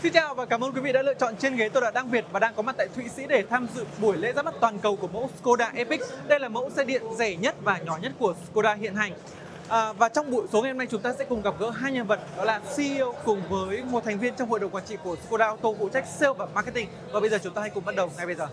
Xin chào và cảm ơn quý vị đã lựa chọn trên ghế tôi là Đăng Việt và đang có mặt tại Thụy Sĩ để tham dự buổi lễ ra mắt toàn cầu của mẫu Skoda Epic. Đây là mẫu xe điện rẻ nhất và nhỏ nhất của Skoda hiện hành. Và trong buổi số ngày hôm nay chúng ta sẽ cùng gặp gỡ hai nhân vật, đó là CEO cùng với một thành viên trong hội đồng quản trị của Skoda Auto phụ trách sale và marketing. Và bây giờ chúng ta hãy cùng bắt đầu ngay bây giờ.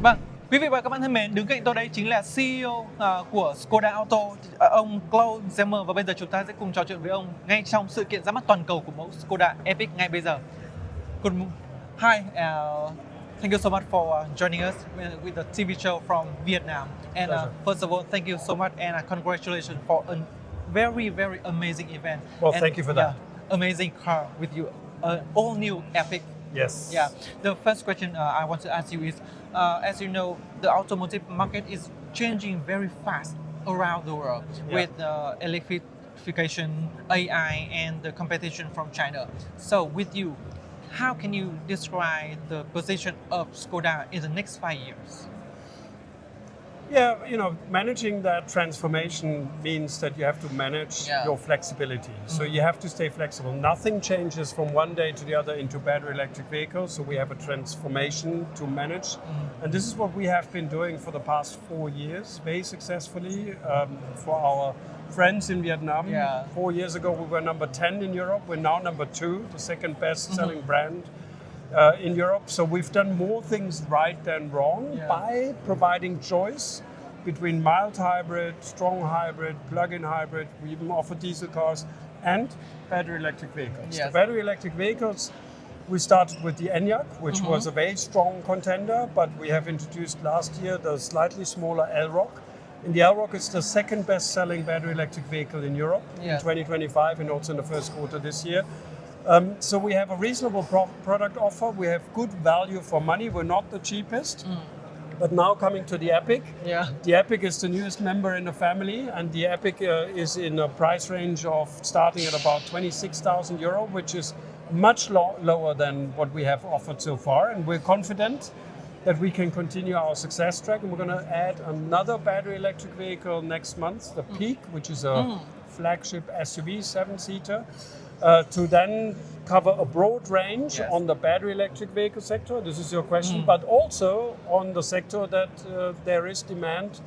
Vâng, quý vị và các bạn thân mến, đứng cạnh tôi đây chính là CEO của Skoda Auto, ông KêNH. Và bây giờ chúng ta sẽ cùng trò chuyện với ông ngay trong sự kiện ra mắt toàn cầu của mẫu Skoda Epic ngay bây giờ. Hi, thank you so much for joining us with the TV show from Vietnam. And first of all, thank you so much and congratulations for a very, very amazing event. Well, and, thank you for that. Amazing car with you, all new Epic. Yes. Yeah. The first question I want to ask you is, as you know, the automotive market is changing very fast around the world with electrification, AI, and the competition from China. So, with you, how can you describe the position of Skoda in the next 5 years? Yeah, managing that transformation means that you have to manage your flexibility. So you have to stay flexible. Nothing changes from one day to the other into battery electric vehicles. So we have a transformation to manage. And this is what we have been doing for the past 4 years, very successfully for our friends in Vietnam. 4 years ago, we were number 10 in Europe. We're now number 2, the second best selling brand in Europe. So we've done more things right than wrong by providing choice between mild hybrid, strong hybrid, plug-in hybrid. We even offer diesel cars and battery electric vehicles. The battery electric vehicles, we started with the Enyaq, which was a very strong contender, but we have introduced last year the slightly smaller Elroq. And the Elroq is the second best-selling battery electric vehicle in Europe in 2025 and also in the first quarter this year. So we have a reasonable product offer. We have good value for money. We're not the cheapest. But now coming to the Epic. The Epic is the newest member in the family, and the Epic is in a price range of starting at about 26,000 euro, which is much lower than what we have offered so far. And we're confident that we can continue our success track. And we're going to add another battery electric vehicle next month, the Peak, which is a flagship SUV, 7-seater. To then cover a broad range on the battery electric vehicle sector, this is your question, but also on the sector that there is demand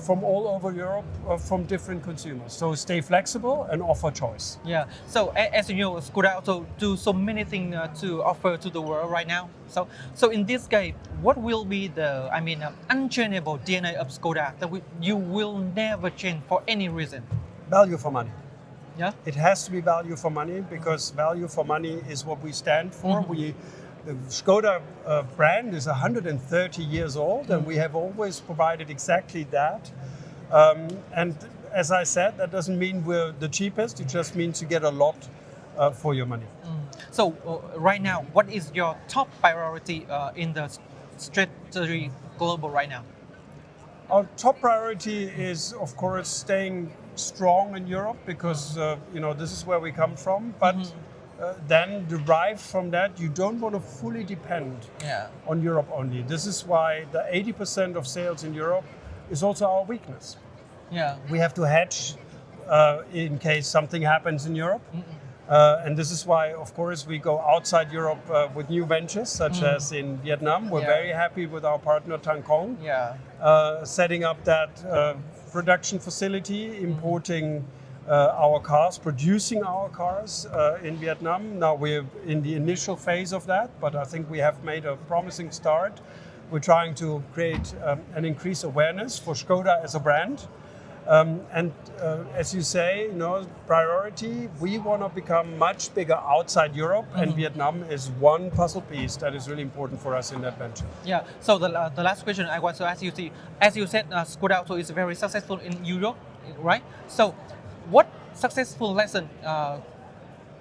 from all over Europe from different consumers. So stay flexible and offer choice. Yeah, so as you know, Skoda Auto do so many things to offer to the world right now. So in this case, what will be the, unchangeable DNA of Skoda that you will never change for any reason? Value for money. Yeah, it has to be value for money because value for money is what we stand for. The Skoda brand is 130 years old, and we have always provided exactly that. And as I said, that doesn't mean we're the cheapest. It just means you get a lot for your money. So right now, what is your top priority in the strategy global right now? Our top priority is, of course, staying strong in Europe because this is where we come from. But then derived from that, you don't want to fully depend on Europe only. This is why the 80% of sales in Europe is also our weakness. We have to hedge in case something happens in Europe. And this is why, of course, we go outside Europe with new ventures, such as in Vietnam. We're very happy with our partner ត្ថංng, setting up that production facility, importing our cars, producing our cars in Vietnam. Now we're in the initial phase of that, but I think we have made a promising start. We're trying to create and increase awareness for Skoda as a brand. As you say, priority, we want to become much bigger outside Europe, and Vietnam is one puzzle piece that is really important for us in that venture. Yeah, so the last question I want to ask you, as you said, Skoda Auto is very successful in Europe, right? So what successful lesson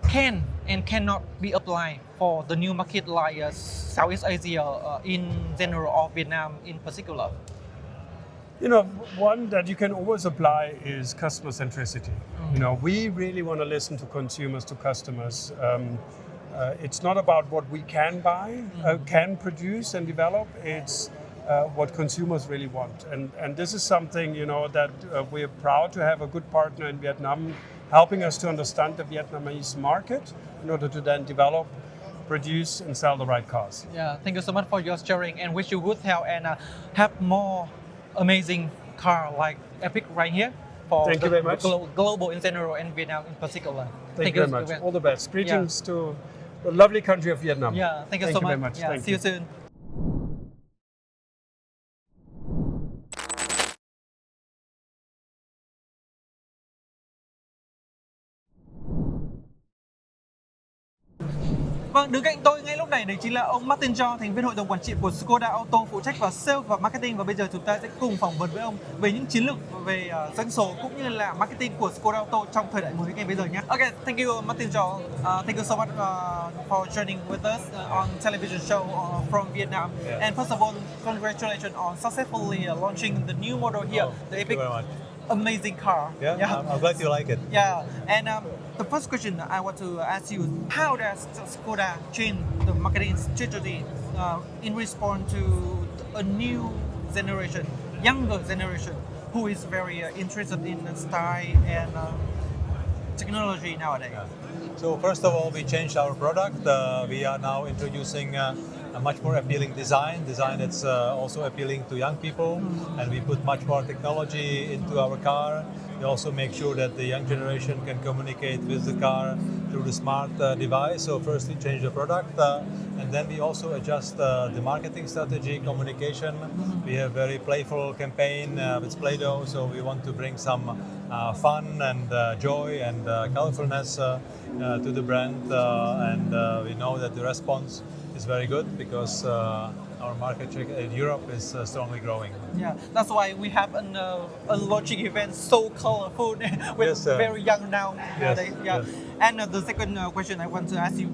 can and cannot be applied for the new market like Southeast Asia in general or Vietnam in particular? One that you can always apply is customer centricity. We really want to listen to consumers, to customers. it's not about what we can buy, can produce and develop. It's what consumers really want, and this is something that we're proud to have a good partner in Vietnam, helping us to understand the Vietnamese market in order to then develop, produce, and sell the right cars. Yeah, thank you so much for your sharing, and wish you good health and have more amazing car like Epic right here for Thank you very much. Global in general and Vietnam in particular. Thank you very much. All the best. Greetings to the lovely country of Vietnam. Yeah, thank you so very much. much. Yeah, Thank see you soon. Vâng, đứng cạnh tôi ngay lúc này đấy chính là ông Martin Cho, thành viên hội đồng quản trị của Skoda Auto, phụ trách vào sale và marketing, và bây giờ chúng ta sẽ cùng phỏng vấn với ông về những chiến lược về doanh số cũng như là marketing của Skoda Auto trong thời đại mới ngay bây giờ nhé. Okay, thank you Martin Cho. Thank you so much for joining with us on television show from Vietnam. Yeah. And first of all, congratulations on successfully launching the new model here, the Thank Epic. you very much. Amazing car. Yeah, I'm glad you like it. Yeah, and the first question I want to ask you: how does Skoda change the marketing strategy in response to a new generation, younger generation, who is very interested in style and technology nowadays? Yeah. So first of all, we changed our product. We are now introducing a much more appealing design that's also appealing to young people, and we put much more technology into our car. We also make sure that the young generation can communicate with the car through the smart device. So first we change the product, and then we also adjust the marketing strategy, communication. We have very playful campaign with Play-Doh, so we want to bring some fun and joy and colorfulness to the brand, and we know that the response is very good because our market share in Europe is strongly growing. Yeah, that's why we have a launching event so colorful with Yes, very young now. Nowadays. Yeah. yes. And the second question I want to ask you,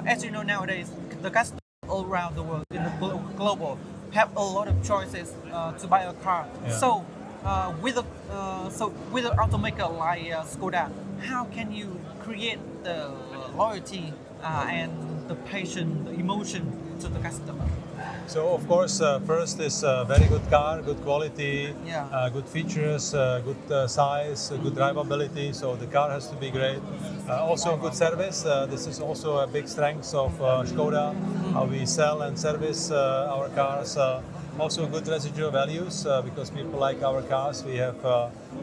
as you know nowadays, the customers all around the world in the global have a lot of choices to buy a car. Yeah. So with an automaker like Skoda, how can you create the loyalty and the passion, the emotion to the customer? So of course, first is a very good car, good quality, Yeah. good features, good size, good drivability. So the car has to be great. Also good service. This is also a big strength of Skoda, how we sell and service our cars. Also good residual values because people like our cars. We have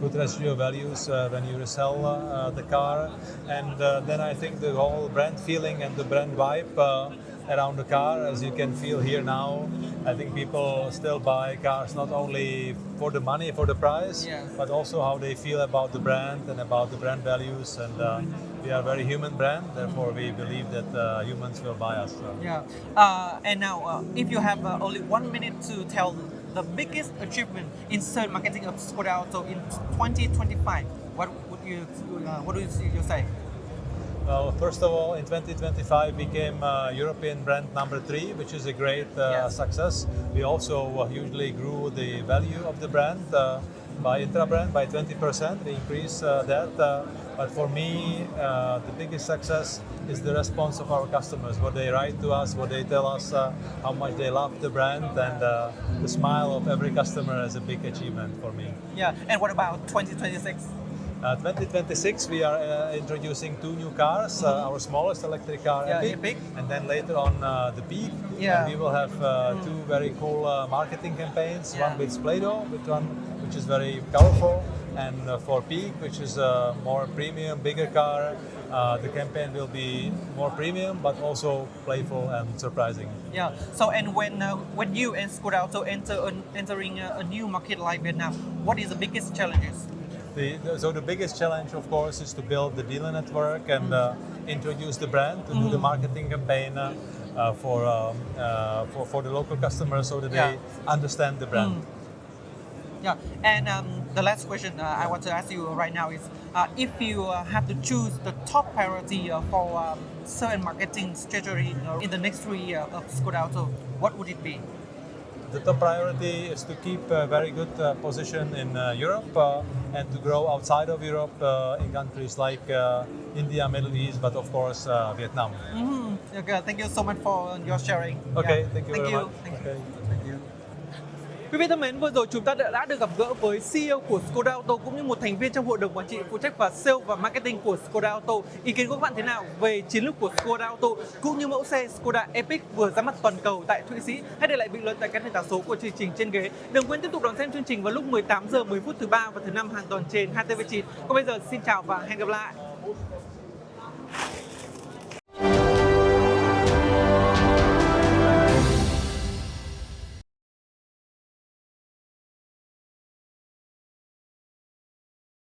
good residual values when you resell the car, and then I think the whole brand feeling and the brand vibe around the car, as you can feel here now. I think people still buy cars not only for the money, for the price, Yeah. but also how they feel about the brand and about the brand values. And we are a very human brand, therefore we believe that humans will buy us. So. Yeah. And now, if you have only 1 minute to tell the biggest achievement in sales marketing of Skoda Auto in 2025, what would you say? Well, first of all, in 2025 we became European brand number 3, which is a great Yes. success. We also hugely grew the value of the brand by intra-brand by 20%. We increased that. But for me, the biggest success is the response of our customers. What they write to us, what they tell us, how much they love the brand, and the smile of every customer is a big achievement for me. Yeah. And what about 2026? 2026 we are introducing 2 new cars, our smallest electric car, Yeah, Epic, Epic. and then later on the Peak. Yeah. And we will have 2 very cool marketing campaigns, Yeah. one with Play-Doh, which is very colorful, and for Peak, which is a more premium, bigger car, the campaign will be more premium but also playful and surprising. Yeah. So, and when you and Skoda Auto entering a new market like Vietnam, what is the biggest challenges? So the biggest challenge, of course, is to build the dealer network and introduce the brand, to do the marketing campaign for the local customers so that Yeah. they understand the brand. Yeah. And the last question I want to ask you right now is, if you have to choose the top priority for sales and marketing strategy in the next 3 years of Skoda Auto, what would it be? the top priority is to keep a very good position in Europe and to grow outside of Europe in countries like India, Middle East, but of course Vietnam. Okay, thank you so much for your sharing. Okay, Yeah. thank you very much. Thank you. Okay, thank you. Quý vị thân mến, vừa rồi chúng ta đã được gặp gỡ với CEO của Skoda Auto cũng như một thành viên trong hội đồng quản trị phụ trách và sale và marketing của Skoda Auto. Ý kiến của các bạn thế nào về chiến lược của Skoda Auto cũng như mẫu xe Skoda Epic vừa ra mắt toàn cầu tại Thụy Sĩ? Hãy để lại bình luận tại các nền tảng số của chương trình trên ghế. Đừng quên tiếp tục đón xem chương trình vào lúc 18 giờ 10 phút thứ ba và thứ năm hàng tuần trên HTV9. Còn bây giờ xin chào và hẹn gặp lại.